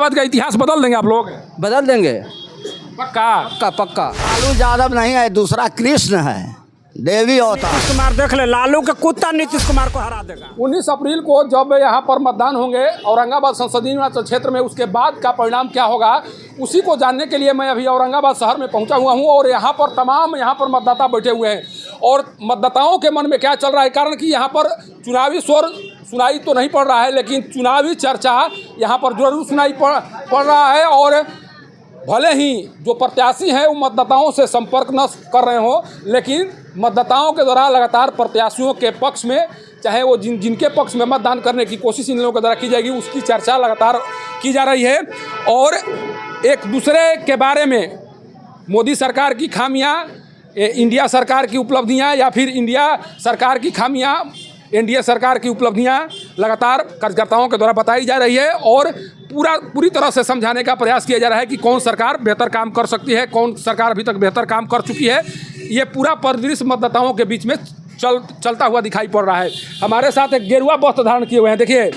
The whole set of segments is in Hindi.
औरंगाबाद का इतिहास बदल देंगे आप लोग? बदल देंगे पक्का? पक्का पक्का। लालू यादव नहीं है, दूसरा कृष्ण है, देवी अवतार। नीतीश कुमार देख ले, लालू का कुत्ता नीतीश कुमार को हरा देगा। 19 अप्रैल को जब यहाँ पर मतदान होंगे औरंगाबाद संसदीय क्षेत्र में, उसके बाद का परिणाम क्या होगा उसी को जानने के लिए मैं अभी औरंगाबाद शहर में पहुँचा हुआ हूँ। और यहाँ पर तमाम मतदाता बैठे हुए हैं और मतदाताओं के मन में क्या चल रहा है, कारण कि यहाँ पर चुनावी स्वर सुनाई तो नहीं पड़ रहा है, लेकिन चुनावी चर्चा यहाँ पर जरूर सुनाई पड़ रहा है। और भले ही जो प्रत्याशी हैं वो मतदाताओं से संपर्क न कर रहे हो, लेकिन मतदाताओं के द्वारा लगातार प्रत्याशियों के पक्ष में, चाहे वो जिनके पक्ष में मतदान करने की कोशिश इन लोगों के द्वारा की जाएगी, उसकी चर्चा लगातार की जा रही है। और एक दूसरे के बारे में मोदी सरकार की खामियां, इंडिया सरकार की उपलब्धियां, या फिर इंडिया सरकार की खामियां, एनडीए सरकार की उपलब्धियां लगातार कार्यकर्ताओं के द्वारा बताई जा रही है। और पूरी तरह से समझाने का प्रयास किया जा रहा है कि कौन सरकार बेहतर काम कर सकती है, कौन सरकार अभी तक बेहतर काम कर चुकी है। ये पूरा परिदृश्य मतदाताओं के बीच में चलता हुआ दिखाई पड़ रहा है। हमारे साथ एक गेरुआ वस्त्र धारण किए हुए हैं। देखिए,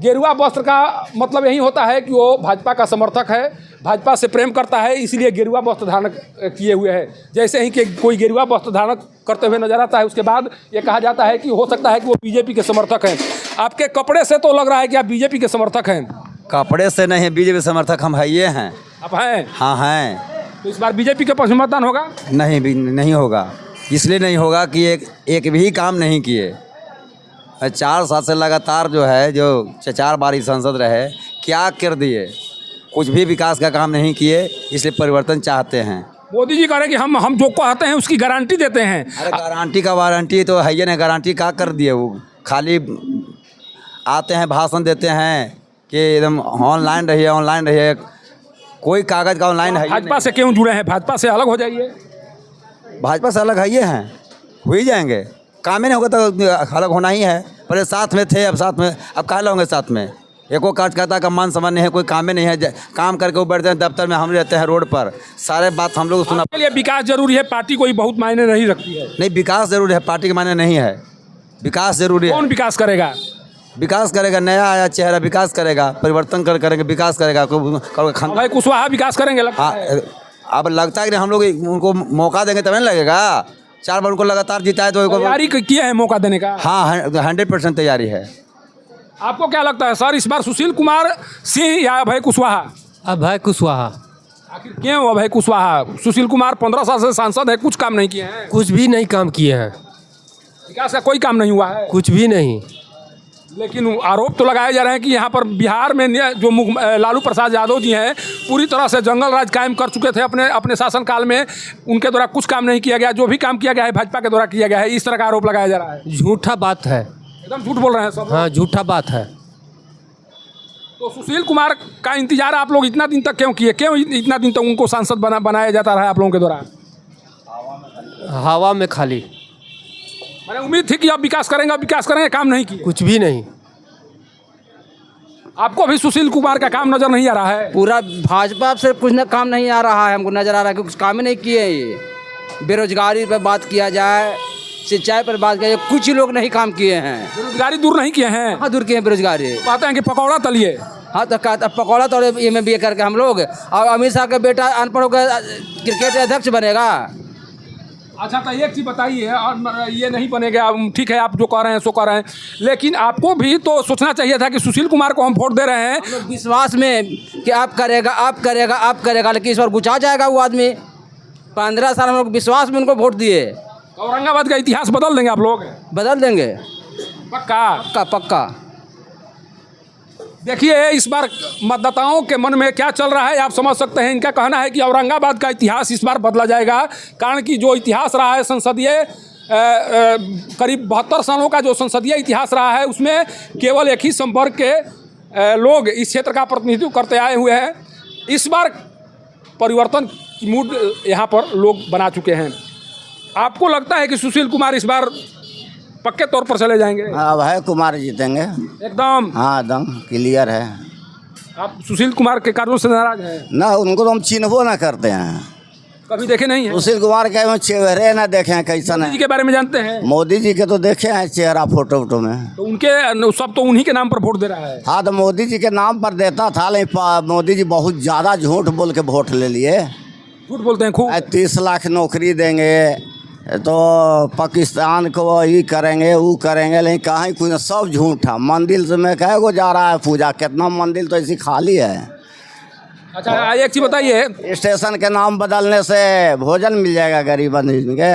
गेरुआ वस्त्र का मतलब यही होता है कि वो भाजपा का समर्थक है, भाजपा से प्रेम करता है, इसलिए गेरुआ वस्त्र धारण किए हुए हैं। जैसे ही कि कोई गेरुआ वस्त्र धारण करते हुए नजर आता है, उसके बाद ये कहा जाता है कि हो सकता है कि वो बीजेपी के समर्थक हैं। आपके कपड़े से तो लग रहा है कि आप बीजेपी के समर्थक हैं। कपड़े से नहीं, बीजेपी समर्थक हम है, ये हैं। आप हैं? हाँ हैं। तो इस बार बीजेपी के पक्ष में मतदान होगा? नहीं होगा। इसलिए नहीं होगा कि एक भी काम नहीं किए। 4 साल से लगातार जो है, जो 4 बार सांसद रहे, क्या कर दिए? कुछ भी विकास का काम नहीं किए, इसलिए परिवर्तन चाहते हैं। मोदी जी कह रहे हैं कि हम जो कहते हैं उसकी गारंटी देते हैं। अरे गारंटी का वारंटी तो है ही ना, गारंटी क्या कर दिए? वो खाली आते हैं, भाषण देते हैं कि एकदम ऑनलाइन रहिए, कोई कागज़ का ऑनलाइन है। भाजपा से क्यों जुड़े हैं? भाजपा से अलग हो जाइए। भाजपा से अलग है, ये हैं, हो ही जाएंगे। काम ही नहीं होगा तो अलग होना ही है। पहले साथ में थे, अब साथ में, अब कहाँ होंगे साथ में? एको कार्यकर्ता का मान सम्मान नहीं है, कोई काम में नहीं है। काम करके वो बैठते हैं दफ्तर में, हम रहते हैं रोड पर, सारे बात हम लोग सुना। के लिए विकास जरूरी है, पार्टी कोई बहुत मायने नहीं रखती है। नहीं, विकास जरूरी है, पार्टी के मायने नहीं है। विकास जरूरी है। कौन विकास करेगा? विकास करेगा, नया आया चेहरा विकास करेगा, परिवर्तन करेंगे, विकास करेगा। भाई कुशवाहा विकास करेंगे लगता है। अब लगता है कि हम लोग उनको मौका देंगे तब नहीं लगेगा। 4 बार उनको लगातार जीता है तो तैयारी किया है मौका देने का? हाँ, 100% तैयारी है। आपको क्या लगता है सर, इस बार सुशील कुमार सिंह या अभय कुशवाहा? अभय कुशवाहा। आखिर क्यों अभय कुशवाहा? सुशील कुमार 15 साल से सांसद है, कुछ काम नहीं किए हैं। कुछ भी नहीं काम किए हैं, विकास का कोई काम नहीं हुआ है, कुछ भी नहीं। लेकिन आरोप तो लगाए जा रहे हैं कि यहाँ पर बिहार में जो लालू प्रसाद यादव जी हैं, पूरी तरह से जंगल राज कायम कर चुके थे अपने शासनकाल में। उनके द्वारा कुछ काम नहीं किया गया, जो भी काम किया गया है भाजपा के द्वारा किया गया है, इस तरह का आरोप लगाया जा रहा है। झूठा बात है, एकदम झूठ बोल रहे हैं सब। हाँ, झूठा बात है। तो सुशील कुमार का इंतजार आप लोग इतना दिन तक क्यों किए? क्यों इतना दिन तक उनको सांसद बनाया जाता रहा आप लोगों के द्वारा? हवा में खाली। मैंने उम्मीद थी कि आप विकास करेंगे, काम नहीं किए। कुछ भी नहीं। आपको भी सुशील कुमार का काम नजर नहीं आ रहा है? पूरा भाजपा से कुछ न काम नहीं आ रहा है, हमको नजर आ रहा है कि कुछ काम ही नहीं किए। ये बेरोजगारी पर बात किया जाए, सिंचाई पर बात किया जाए, कुछ ही लोग नहीं काम किए हैं। बेरोजगारी दूर नहीं किए हैं? हाँ, दूर किए हैं बेरोजगारी। कहते हैं कि पकौड़ा तलिए। हाँ, तो कहता पकौड़ा तो MBA करके हम लोग, और अमित शाह का बेटा अनपढ़ होकर क्रिकेट अध्यक्ष बनेगा। अच्छा, तो एक चीज़ बताइए, और ये नहीं बनेगा, ठीक है आप जो कह रहे हैं सो कह रहे हैं, लेकिन आपको भी तो सोचना चाहिए था कि सुशील कुमार को हम वोट दे रहे हैं विश्वास में कि आप करेगा, लेकिन इस बार गुचा जाएगा वो आदमी। 15 साल हम लोग विश्वास में उनको वोट दिए। औरंगाबाद का इतिहास बदल देंगे आप लोग? बदल देंगे पक्का? पक्का पक्का। देखिए, इस बार मतदाताओं के मन में क्या चल रहा है आप समझ सकते हैं। इनका कहना है कि औरंगाबाद का इतिहास इस बार बदला जाएगा, कारण कि जो इतिहास रहा है संसदीय, करीब 72 सालों का जो संसदीय इतिहास रहा है, उसमें केवल एक ही संपर्क के लोग इस क्षेत्र का प्रतिनिधित्व करते आए हुए हैं। इस बार परिवर्तन की मूड यहाँ पर लोग बना चुके हैं। आपको लगता है कि सुशील कुमार इस बार पक्के तौर पर चले जाएंगे? अभय कुमार जीतेंगे एकदम? हाँ, एकदम क्लियर है। आप सुशील कुमार के कार्यों से नाराज हैं? ना, उनको तो हम चिन्हबो ना करते हैं। कभी देखे नहीं है? सुशील कुमार के हम चेहरे ना देखे हैं कैसा मोदी जी है। के बारे में जानते हैं? मोदी जी के तो देखे हैं चेहरा फोटो वोटो में। तो उनके सब तो उन्हीं के नाम पर वोट दे रहा है। हाँ तो मोदी जी के नाम पर देता था, लेकिन मोदी जी बहुत ज़्यादा झूठ बोल के वोट ले लिए। झूठ बोलते हैं खूब। 30 लाख नौकरी देंगे तो पाकिस्तान को ये करेंगे वो करेंगे, लेकिन कहीं कुछ सब झूठा। मंदिर से में कहे को जा रहा है पूजा, कितना मंदिर तो ऐसी खाली है। अच्छा एक चीज बताइए, स्टेशन के नाम बदलने से भोजन मिल जाएगा गरीब आदमी के।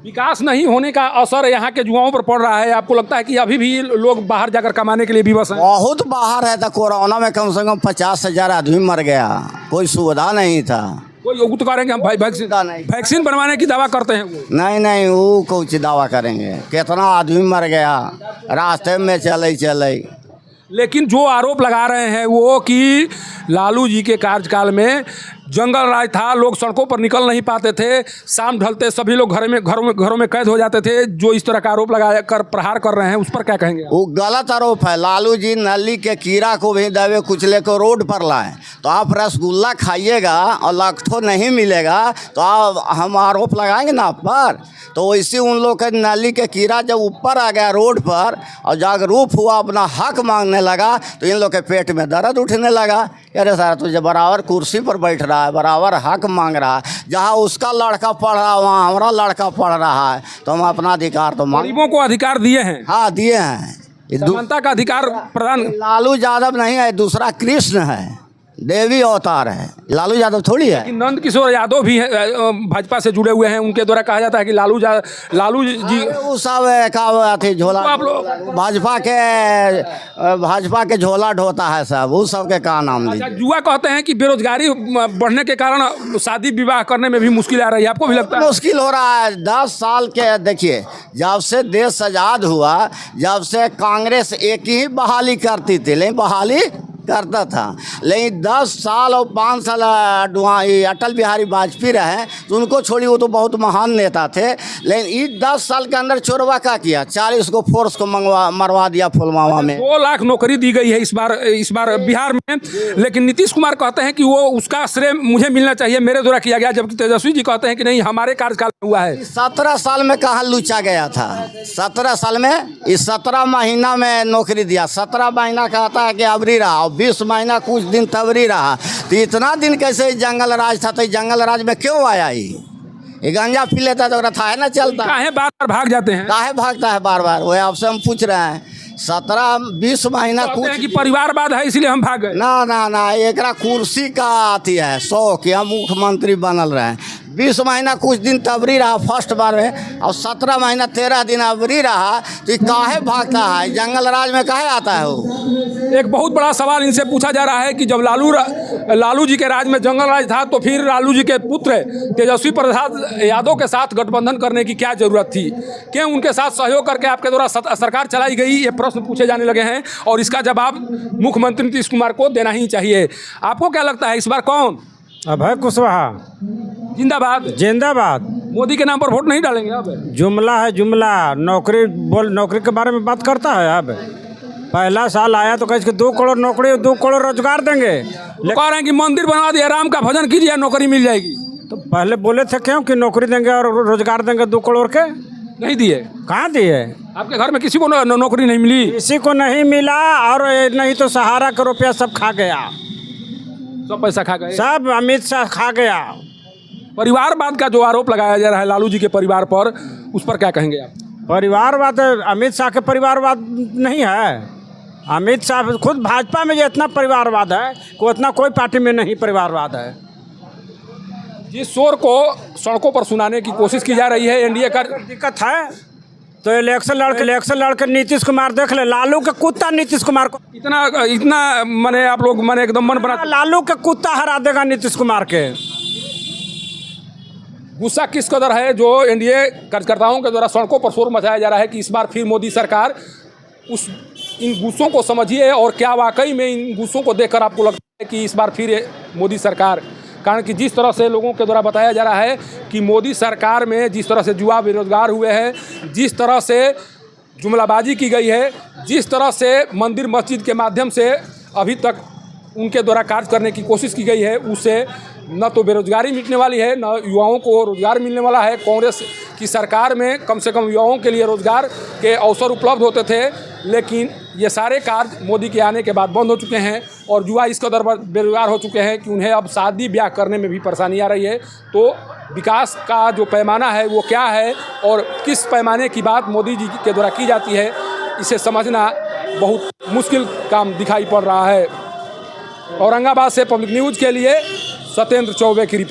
विकास नहीं होने का असर यहाँ के युवाओं पर पड़ रहा है। आपको लगता है कि अभी भी लोग बाहर जाकर कमाने के लिए विवश हैं? बहुत बाहर है। तो कोरोना में कम से कम 50,000 आदमी मर गया, कोई सुविधा नहीं था। कोई वो तो करेंगे हम वैक्सीन बनवाने की दावा करते हैं वो। नहीं वो कुछ दावा करेंगे। कितना आदमी मर गया रास्ते में चले। लेकिन जो आरोप लगा रहे हैं वो कि लालू जी के कार्यकाल में जंगल राज था, लोग सड़कों पर निकल नहीं पाते थे, शाम ढलते सभी लोग घरों में कैद हो जाते थे। जो इस तरह का आरोप लगा कर प्रहार कर रहे हैं उस पर क्या कहेंगे? वो गलत आरोप है। लालू जी नली के कीड़ा को भी दबे कुचले को रोड पर लाए। तो आप रसगुल्ला खाइएगा और लाखों नहीं मिलेगा तो आप हम आरोप लगाएंगे ना आप पर। तो वैसे उन लोग के नली के कीड़ा जब ऊपर आ गया रोड पर और जागरूक हुआ, अपना हक मांगने लगा, तो इन लोग के पेट में दर्द उठने लगा। अरे सारा तुझे बराबर कुर्सी पर बैठ रहा है, बराबर हक मांग रहा है। जहाँ उसका लड़का पढ़ रहा है वहाँ हमारा लड़का पढ़ रहा है, तो हम अपना अधिकार तो मांग। गरीबों को अधिकार दिए हैं? हाँ दिए हैं। समानता का अधिकार प्रदान। लालू यादव नहीं है, दूसरा कृष्ण है, देवी अवतार है। लालू यादव थोड़ी है। कि नंद किशोर यादव भी है, भाजपा से जुड़े हुए हैं। उनके द्वारा कहा जाता है कि लालू जी वो सब का थी झोला, आप लोग भाजपा के झोला ढोता है सब, वो सब के का नाम अच्छा, लीजिए। युवा कहते हैं कि बेरोजगारी बढ़ने के कारण शादी विवाह करने में भी मुश्किल आ रही है। आपको भी लगता है? मुश्किल हो रहा है। 10 साल के देखिए, जब से देश आज़ाद हुआ, जब से कांग्रेस एक ही बहाली करती थी, लेकिन बहाली करता था, लेकिन 10 साल और 5 साल अटल बिहारी वाजपेयी रहे, तो उनको छोड़ी, वो तो बहुत महान नेता थे। लेकिन इस 10 साल के अंदर चोरवा क्या किया? 40 को फोर्स को मरवा दिया पुलवामा में। 2 लाख नौकरी दी गई है इस बार बिहार में। लेकिन नीतीश कुमार कहते हैं कि वो उसका श्रेय मुझे मिलना चाहिए, मेरे द्वारा किया गया। जबकि तेजस्वी जी कहते हैं कि नहीं, हमारे कार्यकाल में हुआ है। 17 साल में कहाँ लूचा गया था? 17 साल में, इस 17 महीना में नौकरी दिया। 17 महीना कहता है कि अबरी रहा, 20 महीना कुछ दिन तबरी रहा। तो इतना दिन कैसे जंगल राज था? तो जंगल राज में क्यों आया? ये गांजा पी लेता तो था है ना चलता। काहे बार बार भाग जाते हैं? काहे भागता है बार बार? वही आपसे हम पूछ रहे हैं। 17-20 महीना कहते हैं कुछ कि परिवारवाद है इसलिए हम भाग गए। ना एकरा कुर्सी का आती है शौक, हम मुख्यमंत्री बनल रहे। 20 महीना कुछ दिन तबरी रहा फर्स्ट बार में, और 17 महीना 13 दिन अबरी रहा। तो काहे भागता है? जंगल राज में काहे आता है वो? एक बहुत बड़ा सवाल इनसे पूछा जा रहा है कि जब लालू जी के राज में जंगल राज था, तो फिर लालू जी के पुत्र तेजस्वी प्रसाद यादव के साथ गठबंधन करने की क्या जरूरत थी? क्यों उनके साथ सहयोग करके आपके द्वारा सरकार चलाई गई? ये प्रश्न पूछे जाने लगे हैं और इसका जवाब मुख्यमंत्री नीतीश कुमार को देना ही चाहिए। आपको क्या लगता है इस बार कौन? अभय कुशवाहा जिंदाबाद। मोदी के नाम पर वोट नहीं डालेंगे? अब जुमला है जुमला। नौकरी के बारे में बात करता है। अब पहला साल आया तो कहे 2 करोड़ नौकरी, 2 करोड़ रोजगार देंगे। कह रहे हैं कि मंदिर बनवा दिया, राम का भजन कीजिए, नौकरी मिल जाएगी। तो पहले बोले थे क्यों कि नौकरी देंगे और रोजगार देंगे 2 करोड़ के? नहीं दिए। कहाँ दिए? आपके घर में किसी को नौकरी नहीं मिली? किसी को नहीं मिला, और नहीं तो सहारा का रुपया सब खा गया, सब पैसा खा गए, सब अमित शाह खा गया। परिवारवाद का जो आरोप लगाया जा रहा है लालू जी के परिवार पर, उस पर क्या कहेंगे आप? परिवारवाद अमित शाह के परिवारवाद नहीं है। अमित शाह खुद भाजपा में जो इतना परिवारवाद है, को उतना कोई पार्टी में नहीं परिवारवाद है। जिस शोर को सड़कों पर सुनाने की कोशिश की जा रही है एनडीए का, दिक्कत है तो इलेक्शन लड़के नीतीश कुमार देख ले। लालू का कुत्ता नीतीश कुमार को इतना माने आप लोग माने एकदम मन बना। लालू का कुत्ता हरा देगा नीतीश कुमार के। गुस्सा किस कदर है जो एनडीए कार्यकर्ताओं के द्वारा सड़कों पर शोर मचाया जा रहा है कि इस बार फिर मोदी सरकार, इन गुस्सों को समझिए। और क्या वाकई में इन गुस्सों को देखकर आपको लगता है कि इस बार फिर मोदी सरकार? कारण कि जिस तरह से लोगों के द्वारा बताया जा रहा है कि मोदी सरकार में जिस तरह से युवा बेरोजगार हुए हैं, जिस तरह से जुमलाबाजी की गई है, जिस तरह से मंदिर मस्जिद के माध्यम से अभी तक उनके द्वारा कार्य करने की कोशिश की गई है उससे न तो बेरोजगारी मिटने वाली है, न युवाओं को रोजगार मिलने वाला है। कांग्रेस की सरकार में कम से कम युवाओं के लिए रोजगार के अवसर उपलब्ध होते थे, लेकिन ये सारे कार्य मोदी के आने के बाद बंद हो चुके हैं और युवा इस कदर बेरोजगार हो चुके हैं कि उन्हें अब शादी ब्याह करने में भी परेशानी आ रही है। तो विकास का जो पैमाना है वो क्या है और किस पैमाने की बात मोदी जी के द्वारा की जाती है, इसे समझना बहुत मुश्किल काम दिखाई पड़ रहा है। औरंगाबाद से पब्लिक न्यूज़ के लिए सत्येंद्र चौबे की रिपोर्ट।